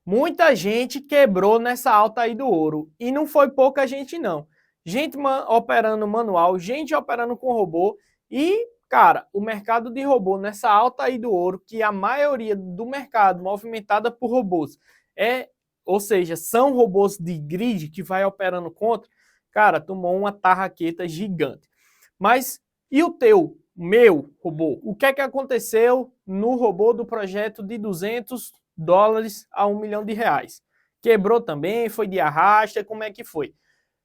Muita gente quebrou nessa alta aí do ouro. E não foi pouca gente, não. Gente operando manual, gente operando com robô. E, cara, o mercado de robô nessa alta aí do ouro, que a maioria do mercado movimentada por robôs ou seja, são robôs de grid que vai operando contra, cara, tomou uma tarraqueta gigante. Mas e o teu, meu robô? O que é que aconteceu no robô do projeto de $200 a R$ 1 milhão? Quebrou também? Foi de arrasta? Como é que foi?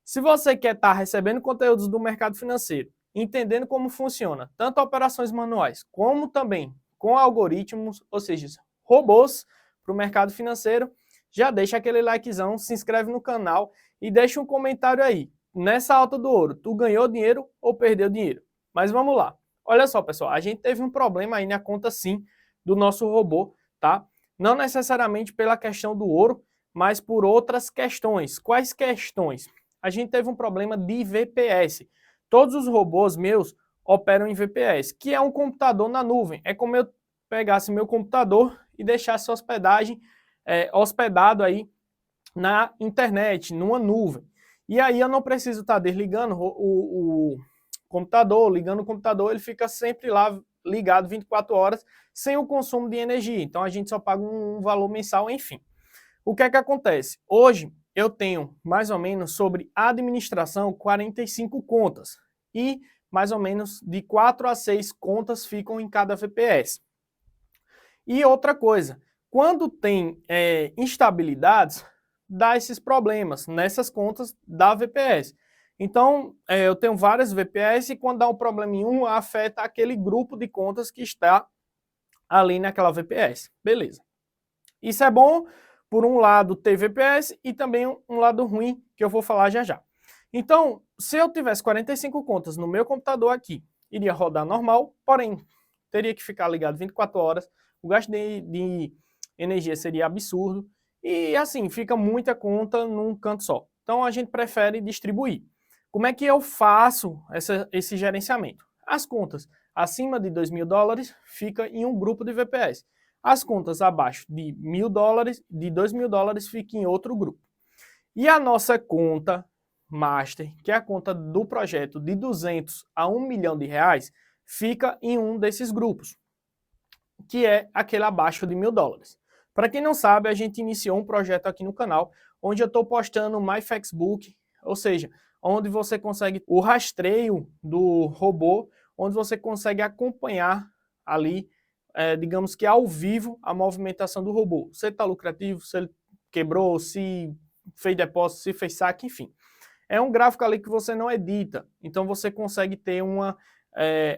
Se você quer estar recebendo conteúdos do mercado financeiro, entendendo como funciona, tanto operações manuais, como também com algoritmos, ou seja, robôs para o mercado financeiro, já deixa aquele likezão, se inscreve no canal e deixa um comentário aí. Nessa alta do ouro, tu ganhou dinheiro ou perdeu dinheiro? Mas vamos lá. Olha só, pessoal, a gente teve um problema aí na conta sim do nosso robô, tá? Não necessariamente pela questão do ouro, mas por outras questões. Quais questões? A gente teve um problema de VPS. Todos os robôs meus operam em VPS, que é um computador na nuvem. É como eu pegasse meu computador e deixasse hospedado aí na internet, numa nuvem. E aí eu não preciso estar desligando o computador, ligando o computador, ele fica sempre lá ligado 24 horas, sem o consumo de energia. Então a gente só paga um valor mensal, enfim. O que é que acontece? Hoje eu tenho mais ou menos sobre administração 45 contas e mais ou menos de 4 a 6 contas ficam em cada VPS. E outra coisa, quando tem instabilidades, dá esses problemas nessas contas da VPS. Então, eu tenho várias VPS e quando dá um problema em um, afeta aquele grupo de contas que está ali naquela VPS. Beleza. Isso é bom, por um lado, ter VPS e também um lado ruim, que eu vou falar já já. Então, se eu tivesse 45 contas no meu computador aqui, iria rodar normal, porém, teria que ficar ligado 24 horas, o gasto de energia seria absurdo, e assim, fica muita conta num canto só. Então, a gente prefere distribuir. Como é que eu faço esse gerenciamento? As contas acima de $2.000 fica em um grupo de VPS. As contas abaixo de $1.000, de $2.000, fica em outro grupo. E a nossa conta master, que é a conta do projeto de 200 a 1 milhão de reais, fica em um desses grupos, que é aquele abaixo de $1.000. Para quem não sabe, a gente iniciou um projeto aqui no canal, onde eu estou postando MyFactsBook, ou seja, onde você consegue o rastreio do robô, onde você consegue acompanhar ali, digamos que ao vivo, a movimentação do robô. Se ele está lucrativo, se ele quebrou, se fez depósito, se fez saque, enfim. É um gráfico ali que você não edita, então você consegue ter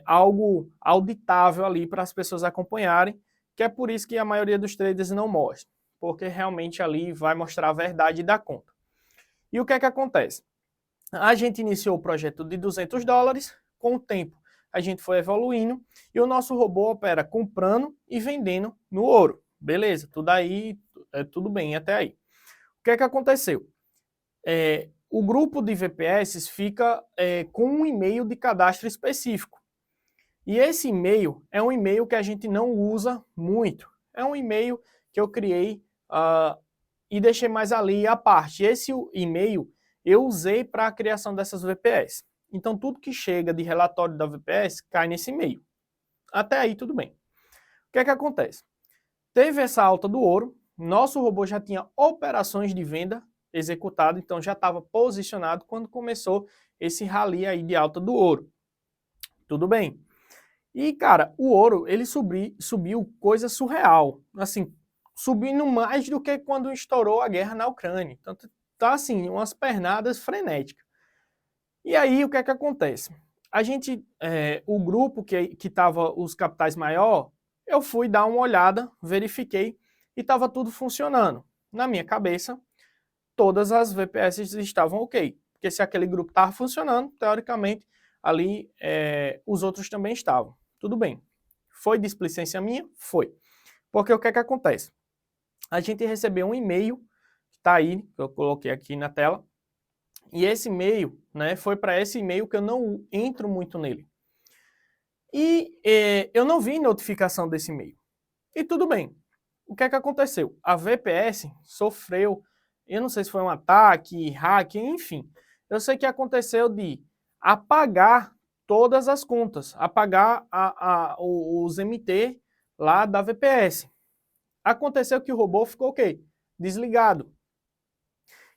algo auditável ali para as pessoas acompanharem, que é por isso que a maioria dos traders não mostra, porque realmente ali vai mostrar a verdade da conta. E o que é que acontece? A gente iniciou o projeto de $200, com o tempo a gente foi evoluindo e o nosso robô opera comprando e vendendo no ouro. Beleza, tudo aí, tudo bem até aí. O que é que aconteceu? O grupo de VPS fica com um e-mail de cadastro específico. E esse e-mail é um e-mail que a gente não usa muito. É um e-mail que eu criei e deixei mais ali à parte. Esse e-mail eu usei para a criação dessas VPS. Então, tudo que chega de relatório da VPS cai nesse e-mail. Até aí, tudo bem. O que é que acontece? Teve essa alta do ouro, nosso robô já tinha operações de venda executado, então já estava posicionado quando começou esse rally aí de alta do ouro. Tudo bem. E, cara, o ouro, ele subiu coisa surreal. Assim, subindo mais do que quando estourou a guerra na Ucrânia. Então, tá assim, umas pernadas frenéticas. E aí, o que é que acontece? A gente, o grupo que tava os capitais maior, eu fui dar uma olhada, verifiquei e estava tudo funcionando. Na minha cabeça, todas as VPS estavam ok. Porque se aquele grupo estava funcionando, teoricamente, ali os outros também estavam. Tudo bem. Foi displicência minha? Foi. Porque o que é que acontece? A gente recebeu um e-mail, que está aí, que eu coloquei aqui na tela, e esse e-mail, né, foi para esse e-mail que eu não entro muito nele. E eu não vi notificação desse e-mail. E tudo bem. o que é que aconteceu? A VPS sofreu, eu não sei se foi um ataque, hack, enfim. Eu sei que aconteceu de apagar todas as contas, apagar os MT lá da VPS. Aconteceu que o robô ficou o quê? Desligado.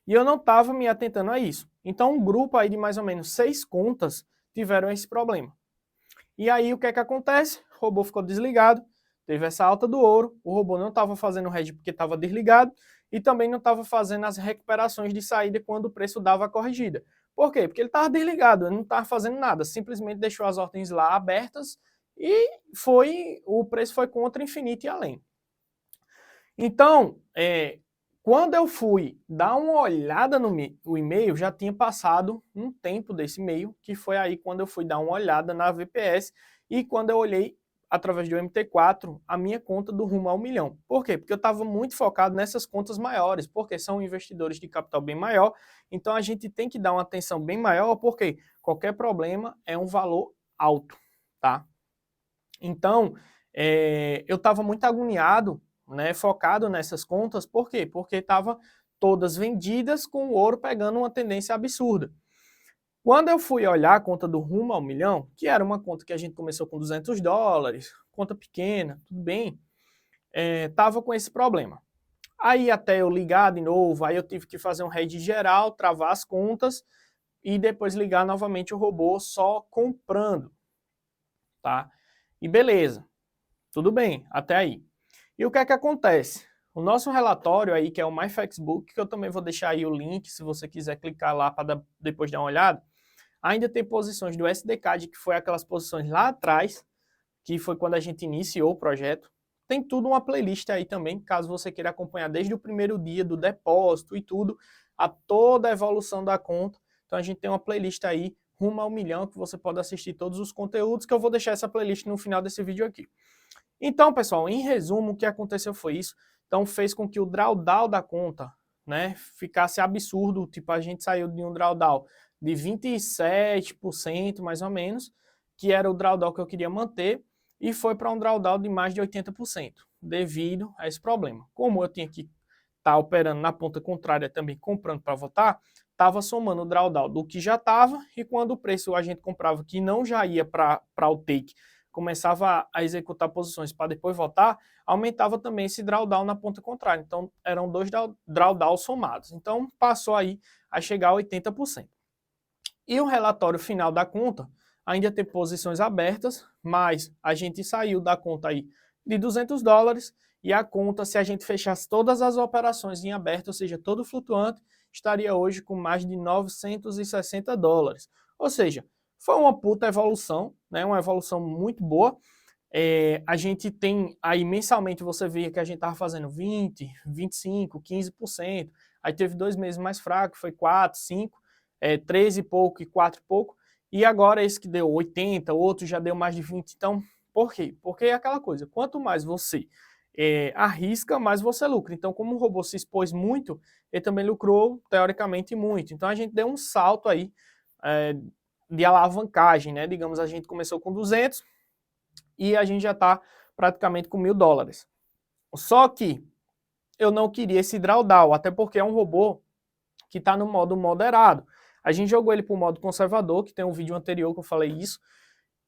E eu não estava me atentando a isso. Então, um grupo aí de mais ou menos 6 contas tiveram esse problema. E aí, o que é que acontece? O robô ficou desligado, teve essa alta do ouro, o robô não estava fazendo o hedge porque estava desligado e também não estava fazendo as recuperações de saída quando o preço dava a corrigida. Por quê? Porque ele estava desligado, ele não estava fazendo nada, simplesmente deixou as ordens lá abertas e o preço foi contra infinito e além. Então, quando eu fui dar uma olhada no e-mail, já tinha passado um tempo desse e-mail, que foi aí quando eu fui dar uma olhada na VPS e quando eu olhei através do MT4 a minha conta do rumo ao milhão. Por quê? Porque eu estava muito focado nessas contas maiores, porque são investidores de capital bem maior, então a gente tem que dar uma atenção bem maior, porque qualquer problema é um valor alto, tá? Então, eu estava muito agoniado, né, focado nessas contas, por quê? Porque estava todas vendidas com o ouro pegando uma tendência absurda. Quando eu fui olhar a conta do rumo ao milhão, que era uma conta que a gente começou com $200, conta pequena, tudo bem, estava com esse problema. Aí até eu ligar de novo, aí eu tive que fazer um hedge geral, travar as contas e depois ligar novamente o robô só comprando, tá? E beleza, tudo bem, até aí. E o que é que acontece? O nosso relatório aí, que é o MyFactsBook, que eu também vou deixar aí o link, se você quiser clicar lá para depois dar uma olhada, ainda tem posições do SDCAD, que foi aquelas posições lá atrás, que foi quando a gente iniciou o projeto. Tem tudo uma playlist aí também, caso você queira acompanhar desde o primeiro dia do depósito e tudo, a toda a evolução da conta. Então a gente tem uma playlist aí, rumo ao milhão, que você pode assistir todos os conteúdos, que eu vou deixar essa playlist no final desse vídeo aqui. Então, pessoal, em resumo, o que aconteceu foi isso. Então, fez com que o drawdown da conta, né, ficasse absurdo. Tipo, a gente saiu de um drawdown de 27%, mais ou menos, que era o drawdown que eu queria manter, e foi para um drawdown de mais de 80%, devido a esse problema. Como eu tinha que estar operando na ponta contrária também, comprando para votar, estava somando o drawdown do que já estava, e quando o preço a gente comprava que não já ia para o take, começava a executar posições para depois voltar, aumentava também esse drawdown na ponta contrária. Então, eram 2 drawdowns somados. Então, passou aí a chegar a 80%. E o relatório final da conta ainda tem posições abertas, mas a gente saiu da conta aí de $200 e a conta, se a gente fechasse todas as operações em aberto, ou seja, todo flutuante, estaria hoje com mais de $960. Ou seja, foi uma puta evolução, né? Uma evolução muito boa. A gente tem aí mensalmente, você via que a gente estava fazendo 20, 25, 15%. Aí teve 2 meses mais fracos, foi 4, 5, 13 e pouco e 4 e pouco. E agora esse que deu 80, outro já deu mais de 20. Então, por quê? Porque é aquela coisa, quanto mais você arrisca, mais você lucra. Então, como o robô se expôs muito, ele também lucrou, teoricamente, muito. Então, a gente deu um salto aí de alavancagem, né? Digamos, a gente começou com 200 e a gente já está praticamente com $1.000. Só que eu não queria esse drawdown, até porque é um robô que está no modo moderado. A gente jogou ele para o modo conservador, que tem um vídeo anterior que eu falei isso.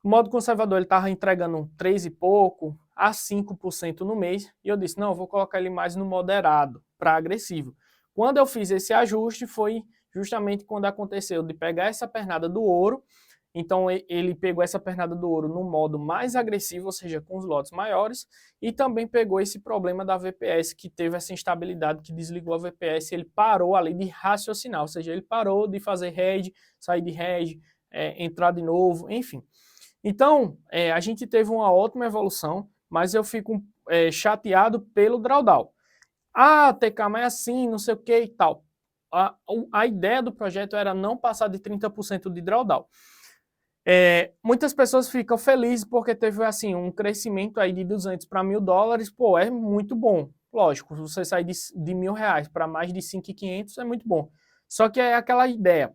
O modo conservador ele estava entregando 3 e pouco a 5% no mês, e eu disse, não, eu vou colocar ele mais no moderado, para agressivo. Quando eu fiz esse ajuste, foi justamente quando aconteceu de pegar essa pernada do ouro. Então ele pegou essa pernada do ouro no modo mais agressivo, ou seja, com os lotes maiores, e também pegou esse problema da VPS, que teve essa instabilidade, que desligou a VPS, ele parou ali de raciocinar, ou seja, ele parou de fazer hedge, sair de hedge, entrar de novo, enfim. Então, a gente teve uma ótima evolução, mas eu fico chateado pelo drawdown. Ah, TK, mas assim, não sei o que e tal. A ideia do projeto era não passar de 30% de drawdown. Muitas pessoas ficam felizes porque teve assim um crescimento aí de 200 para $1.000, pô, é muito bom. Lógico, você sair de R$1.000 para mais de 5.500 é muito bom. Só que é aquela ideia,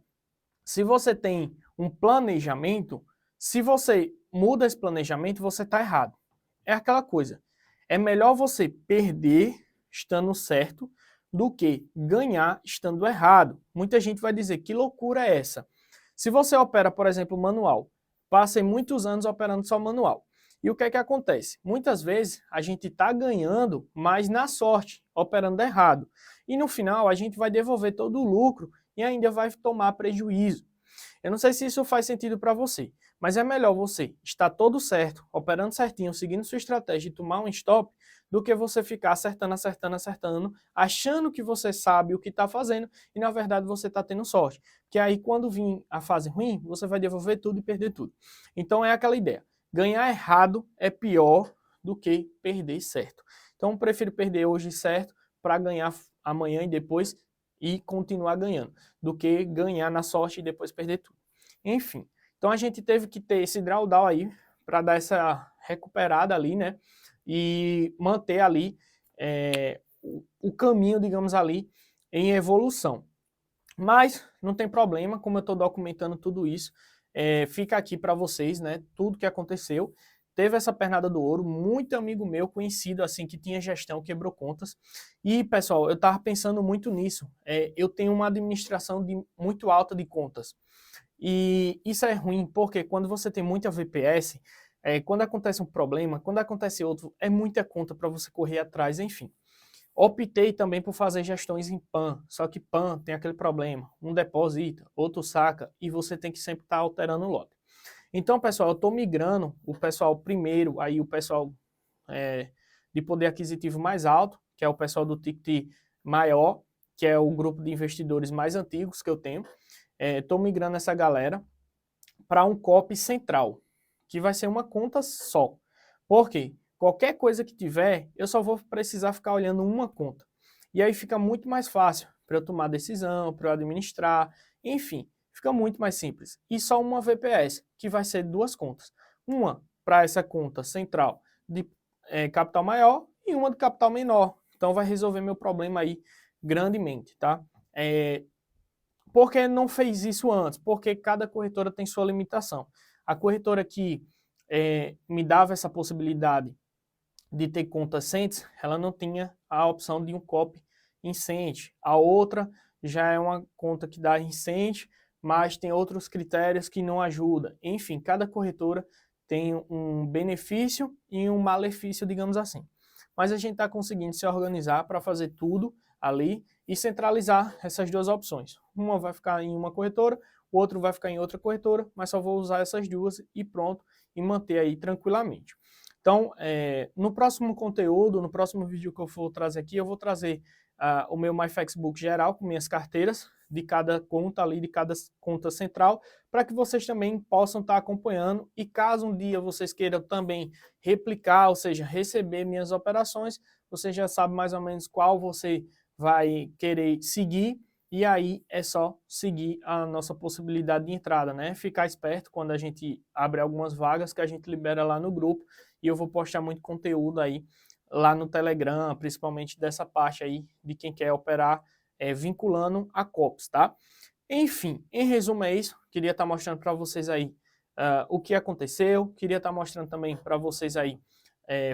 se você tem um planejamento, se você muda esse planejamento, você está errado. É aquela coisa, É melhor você perder estando certo do que ganhar estando errado. Muita gente vai dizer, que loucura é essa? Se você opera, por exemplo, manual, passei muitos anos operando só manual. E o que é que acontece? Muitas vezes a gente está ganhando, mas na sorte, operando errado. E no final a gente vai devolver todo o lucro e ainda vai tomar prejuízo. Eu não sei se isso faz sentido para você, mas é melhor você estar todo certo, operando certinho, seguindo sua estratégia e tomar um stop, do que você ficar acertando, acertando, acertando, achando que você sabe o que está fazendo e na verdade você está tendo sorte. Que aí quando vir a fase ruim, você vai devolver tudo e perder tudo. Então é aquela ideia, ganhar errado é pior do que perder certo. Então eu prefiro perder hoje certo para ganhar amanhã e depois e continuar ganhando, do que ganhar na sorte e depois perder tudo. Enfim, então a gente teve que ter esse drawdown aí para dar essa recuperada ali, né? E manter ali o caminho, digamos ali, em evolução. Mas não tem problema, como eu estou documentando tudo isso, fica aqui para vocês, né? Tudo que aconteceu. Teve essa pernada do ouro, muito amigo meu, conhecido assim, que tinha gestão, quebrou contas. E, pessoal, eu estava pensando muito nisso. Eu tenho uma administração muito alta de contas. E isso é ruim, porque quando você tem muita VPS, quando acontece um problema, quando acontece outro, é muita conta para você correr atrás, enfim. Optei também por fazer gestões em PAN, só que PAN tem aquele problema, um deposita, outro saca, e você tem que sempre estar alterando o lote. Então, pessoal, eu estou migrando o pessoal primeiro, aí o pessoal de poder aquisitivo mais alto, que é o pessoal do ticket maior, que é o grupo de investidores mais antigos que eu tenho. Estou migrando essa galera para um COP central, que vai ser uma conta só. Por quê? Qualquer coisa que tiver, eu só vou precisar ficar olhando uma conta. E aí fica muito mais fácil para eu tomar decisão, para eu administrar, enfim, fica muito mais simples. E só uma VPS, que vai ser duas contas. Uma para essa conta central de capital maior e uma de capital menor. Então vai resolver meu problema aí grandemente, tá? Por que não fez isso antes? Porque cada corretora tem sua limitação. A corretora que me dava essa possibilidade de ter conta Centes, ela não tinha a opção de um copy incente. A outra já é uma conta que dá incente, mas tem outros critérios que não ajudam. Enfim, cada corretora tem um benefício e um malefício, digamos assim. Mas a gente está conseguindo se organizar para fazer tudo ali e centralizar essas duas opções. Uma vai ficar em uma corretora, o outro vai ficar em outra corretora, mas só vou usar essas duas e pronto, e manter aí tranquilamente. Então, no próximo conteúdo, no próximo vídeo que eu for trazer aqui, eu vou trazer o meu MyFactsBook geral com minhas carteiras de cada conta ali, de cada conta central, para que vocês também possam estar acompanhando e caso um dia vocês queiram também replicar, ou seja, receber minhas operações, você já sabe mais ou menos qual você vai querer seguir e aí é só seguir a nossa possibilidade de entrada, né? Ficar esperto quando a gente abre algumas vagas que a gente libera lá no grupo e eu vou postar muito conteúdo aí lá no Telegram, principalmente dessa parte aí de quem quer operar vinculando a COPs, tá? Enfim, em resumo é isso. Queria estar mostrando para vocês aí o que aconteceu. Queria estar mostrando também para vocês aí,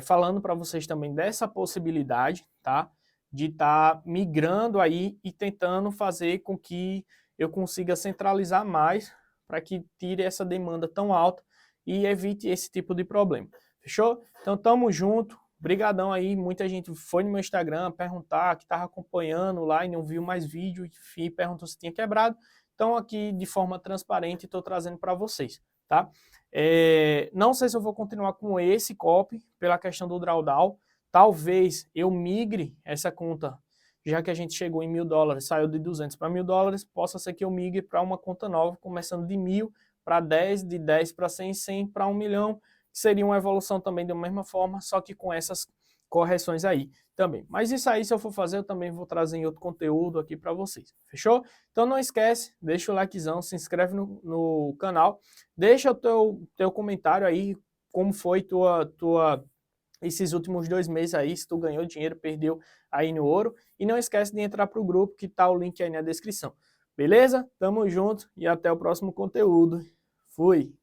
falando para vocês também dessa possibilidade, tá? De estar migrando aí e tentando fazer com que eu consiga centralizar mais para que tire essa demanda tão alta e evite esse tipo de problema. Fechou? Então tamo junto. Brigadão aí, muita gente foi no meu Instagram perguntar, que estava acompanhando lá e não viu mais vídeo, e perguntou se tinha quebrado. Então aqui de forma transparente estou trazendo para vocês, tá? Não sei se eu vou continuar com esse copy pela questão do drawdown. Talvez eu migre essa conta, já que a gente chegou em $1.000, saiu de 200 para $1.000, possa ser que eu migre para uma conta nova, começando de 1.000 para 10, de 10 para 100, 100 para 1 milhão, seria uma evolução também da mesma forma, só que com essas correções aí também. Mas isso aí, se eu for fazer, eu também vou trazer em outro conteúdo aqui para vocês, fechou? Então não esquece, deixa o likezão, se inscreve no canal, deixa o teu comentário aí, como foi esses últimos 2 meses aí, se tu ganhou dinheiro, perdeu aí no ouro, e não esquece de entrar para o grupo, que tá o link aí na descrição. Beleza? Tamo junto e até o próximo conteúdo. Fui!